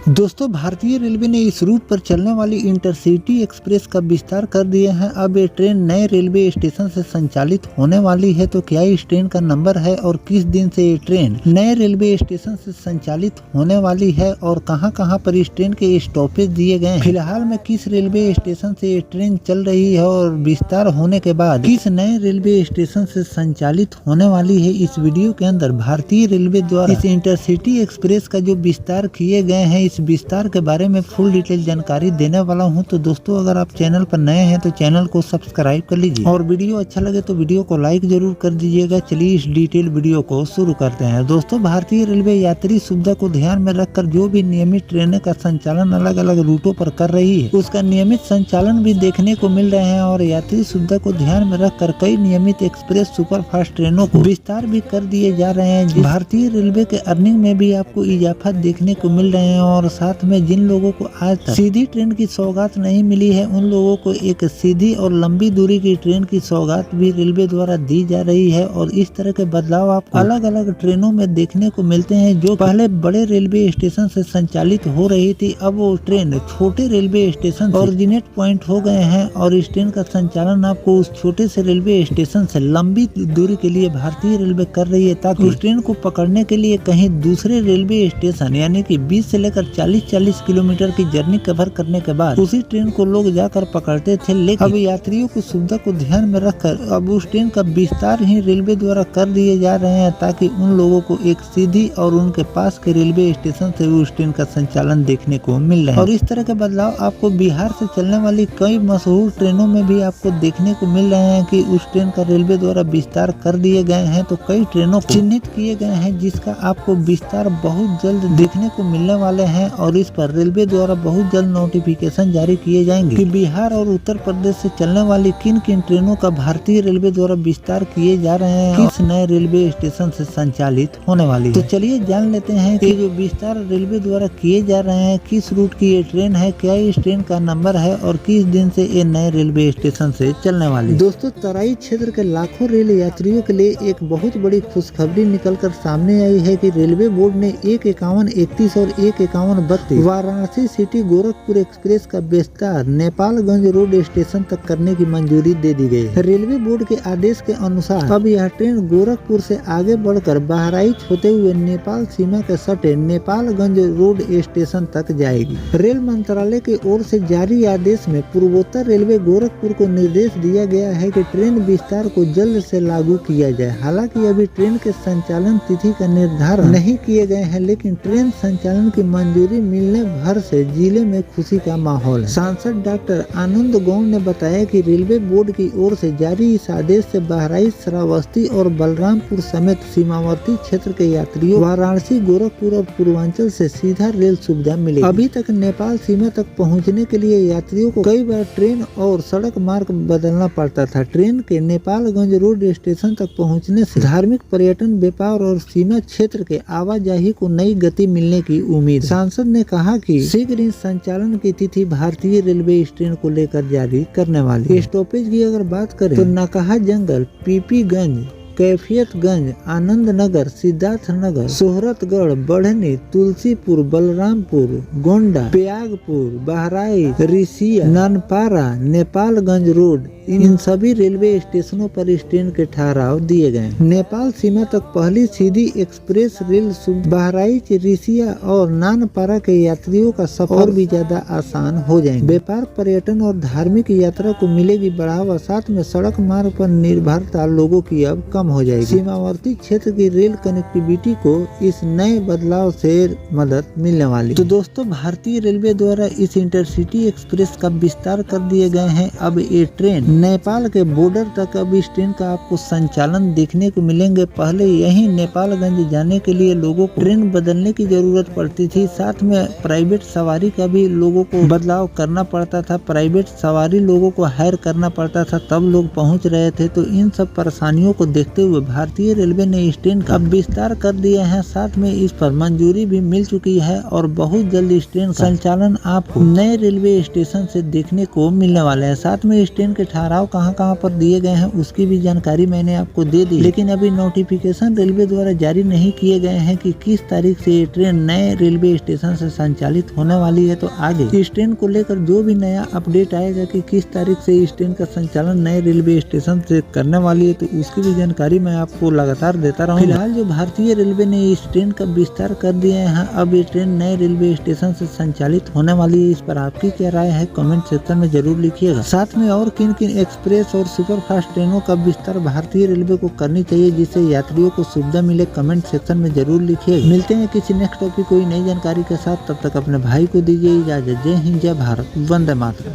दोस्तों, भारतीय रेलवे ने इस रूट पर चलने वाली इंटरसिटी एक्सप्रेस का विस्तार कर दिया है। अब ये ट्रेन नए रेलवे स्टेशन से संचालित होने वाली है। तो क्या इस ट्रेन का नंबर है और किस दिन से ये ट्रेन नए रेलवे स्टेशन से संचालित होने वाली है और कहां-कहां पर इस ट्रेन के स्टॉपेज दिए गए हैं, फिलहाल में किस रेलवे स्टेशन से ये ट्रेन चल रही है और विस्तार होने के बाद किस नए रेलवे स्टेशन से संचालित होने वाली है, इस वीडियो के अंदर भारतीय रेलवे द्वारा इस इंटरसिटी एक्सप्रेस का जो विस्तार किए गए हैं, इस विस्तार के बारे में फुल डिटेल जानकारी देने वाला हूं। तो दोस्तों, अगर आप चैनल पर नए हैं तो चैनल को सब्सक्राइब कर लीजिए और वीडियो अच्छा लगे तो वीडियो को लाइक जरूर कर दीजिएगा। चलिए इस डिटेल वीडियो को शुरू करते हैं। दोस्तों, भारतीय रेलवे यात्री सुविधा को ध्यान में रखकर जो भी नियमित ट्रेनें का संचालन अलग अलग रूटों पर कर रही है, उसका नियमित संचालन भी देखने को मिल रहे हैं और यात्री सुविधा को ध्यान में रखकर कई नियमित एक्सप्रेस सुपरफास्ट ट्रेनों को विस्तार भी कर दिए जा रहे हैं। भारतीय रेलवे के अर्निंग में भी आपको इजाफा देखने को मिल रहे हैं और साथ में जिन लोगों को आज तक सीधी ट्रेन की सौगात नहीं मिली है, उन लोगों को एक सीधी और लंबी दूरी की ट्रेन की सौगात भी रेलवे द्वारा दी जा रही है। और इस तरह के बदलाव आपको अलग अलग ट्रेनों में देखने को मिलते हैं। जो पहले बड़े रेलवे स्टेशन से संचालित हो रही थी, अब वो ट्रेन छोटे रेलवे स्टेशन ओरिजिनेट पॉइंट हो गए हैं और इस ट्रेन का संचालन आपको उस छोटे से रेलवे स्टेशन से लंबी दूरी के लिए भारतीय रेलवे कर रही है, ताकि उस ट्रेन को पकड़ने के लिए कहीं दूसरे रेलवे स्टेशन यानी कि 20 से लेकर 40 किलोमीटर की जर्नी कवर करने के बाद उसी ट्रेन को लोग जाकर पकड़ते थे। लेकिन अब यात्रियों की सुविधा को ध्यान में रखकर अब उस ट्रेन का विस्तार ही रेलवे द्वारा कर दिए जा रहे हैं, ताकि उन लोगों को एक सीधी और उनके पास के रेलवे स्टेशन से उस ट्रेन का संचालन देखने को मिल रहा है। और इस तरह के बदलाव आपको बिहार से चलने वाली कई मशहूर ट्रेनों में भी आपको देखने को मिल रहे हैं कि उस ट्रेन का रेलवे द्वारा विस्तार कर दिए गए हैं। तो कई ट्रेनों को चिन्हित किए गए हैं जिसका आपको विस्तार बहुत जल्द देखने को मिलने वाले हैं और इस पर रेलवे द्वारा बहुत जल्द नोटिफिकेशन जारी किए जाएंगे कि बिहार और उत्तर प्रदेश से चलने वाली किन किन ट्रेनों का भारतीय रेलवे द्वारा विस्तार किए जा रहे हैं, किस नए रेलवे स्टेशन से संचालित होने वाली है। तो चलिए जान लेते हैं कि जो विस्तार रेलवे द्वारा किए जा रहे हैं, किस रूट की ये ट्रेन है, क्या इस ट्रेन का नंबर है और किस दिन से ये नए रेलवे स्टेशन से चलने वाली है। दोस्तों, तराई क्षेत्र के लाखों रेल यात्रियों के लिए एक बहुत बड़ी खुशखबरी निकलकर सामने आई है कि रेलवे बोर्ड ने 15131 और 15132 वाराणसी सिटी गोरखपुर एक्सप्रेस का विस्तार नेपालगंज रोड स्टेशन तक करने की मंजूरी दे दी गई है। रेलवे बोर्ड के आदेश के अनुसार अब यह ट्रेन गोरखपुर से आगे बढ़कर बहराइच होते हुए नेपाल सीमा के सटे नेपालगंज रोड स्टेशन तक जाएगी। रेल मंत्रालय की ओर से जारी आदेश में पूर्वोत्तर रेलवे गोरखपुर को निर्देश दिया गया है कि ट्रेन विस्तार को जल्द से लागू किया जाए। हालांकि अभी ट्रेन के संचालन तिथि का निर्धारण नहीं किए गए हैं, लेकिन ट्रेन संचालन की मंजूरी मिलने भर से जिले में खुशी का माहौल है। सांसद डॉक्टर आनंद गौड़ ने बताया कि रेलवे बोर्ड की ओर से जारी इस आदेश से बहराइच, श्रावस्ती और बलरामपुर समेत सीमावर्ती क्षेत्र के यात्रियों वाराणसी, गोरखपुर और पूर्वांचल से सीधा रेल सुविधा मिलेगी। अभी तक नेपाल सीमा तक पहुंचने के लिए यात्रियों को कई बार ट्रेन और सड़क मार्ग बदलना पड़ता था। ट्रेन के नेपालगंज रोड स्टेशन तक पहुँचने से धार्मिक, पर्यटन, व्यापार और सीमा क्षेत्र के आवाजाही को नई गति मिलने की उम्मीद। सांसद ने कहा कि शीघ्र इस संचालन की तिथि भारतीय रेलवे इस ट्रेन को लेकर जारी करने वाली है। स्टॉपेज की अगर बात करें तो नकहा जंगल, पीपीगंज, कैफियतगंज, आनंद नगर, सिद्धार्थ नगर, सोहरतगढ़, बढ़नी, तुलसीपुर, बलरामपुर, गोंडा, प्रयागपुर, बहराइच, रिसिया, ननपारा, नेपालगंज रोड, इन सभी रेलवे स्टेशनों पर इस ट्रेन के ठहराव दिए गए। नेपाल सीमा तक पहली सीधी एक्सप्रेस रेल बहराइच, रिसिया और नानपारा के यात्रियों का सफर और भी ज्यादा आसान हो जाएंगे। व्यापार, पर्यटन और धार्मिक यात्रा को मिलेगी बढ़ावा। साथ में सड़क मार्ग पर निर्भरता लोगों की अब कम हो जाएगी। सीमावर्ती क्षेत्र की रेल कनेक्टिविटी को इस नए बदलाव से मदद मिलने वाली। तो दोस्तों, भारतीय रेलवे द्वारा इस इंटरसिटी एक्सप्रेस का विस्तार कर दिए गए हैं। अब ये ट्रेन नेपाल के बॉर्डर तक अब इस ट्रेन का आपको संचालन देखने को मिलेंगे। पहले यही नेपालगंज जाने के लिए लोगों को ट्रेन बदलने की जरूरत पड़ती थी। साथ में प्राइवेट सवारी का भी लोगों को बदलाव करना पड़ता था। प्राइवेट सवारी लोगों को हायर करना पड़ता था, तब लोग पहुंच रहे थे। तो इन सब परेशानियों को देखते रखते हुए भारतीय रेलवे ने इस ट्रेन का विस्तार कर दिया है। साथ में इस पर मंजूरी भी मिल चुकी है और बहुत जल्द इस ट्रेन का संचालन आपको नए रेलवे स्टेशन से देखने को मिलने वाला है। साथ में इस ट्रेन के ठहराव कहां पर दिए गए हैं उसकी भी जानकारी मैंने आपको दे दी, लेकिन अभी नोटिफिकेशन रेलवे द्वारा जारी नहीं किए गए हैं कि किस तारीख से ये ट्रेन नए रेलवे स्टेशन से संचालित होने वाली है। तो आगे इस ट्रेन को लेकर जो भी नया अपडेट आएगा कि किस तारीख से इस ट्रेन का संचालन नए रेलवे स्टेशन से करने वाली है तो उसकी भी जानकारी मैं आपको लगातार देता रहूँगा। फिलहाल जो भारतीय रेलवे ने इस ट्रेन का विस्तार कर दिया है, अब ये ट्रेन नए रेलवे स्टेशन से संचालित होने वाली है। इस पर आपकी क्या राय है कमेंट सेक्शन में जरूर लिखिएगा। साथ में और किन किन एक्सप्रेस और सुपरफास्ट ट्रेनों का विस्तार भारतीय रेलवे को करनी चाहिए जिससे यात्रियों को सुविधा मिले, कमेंट सेक्शन में जरूर लिखिएगा। मिलते हैं किसी नेक्स्ट टॉपिक कोई नई जानकारी के साथ, तब तक अपने भाई को दीजिए इजाजत। जय हिंद, जय भारत, वंदे मातरम।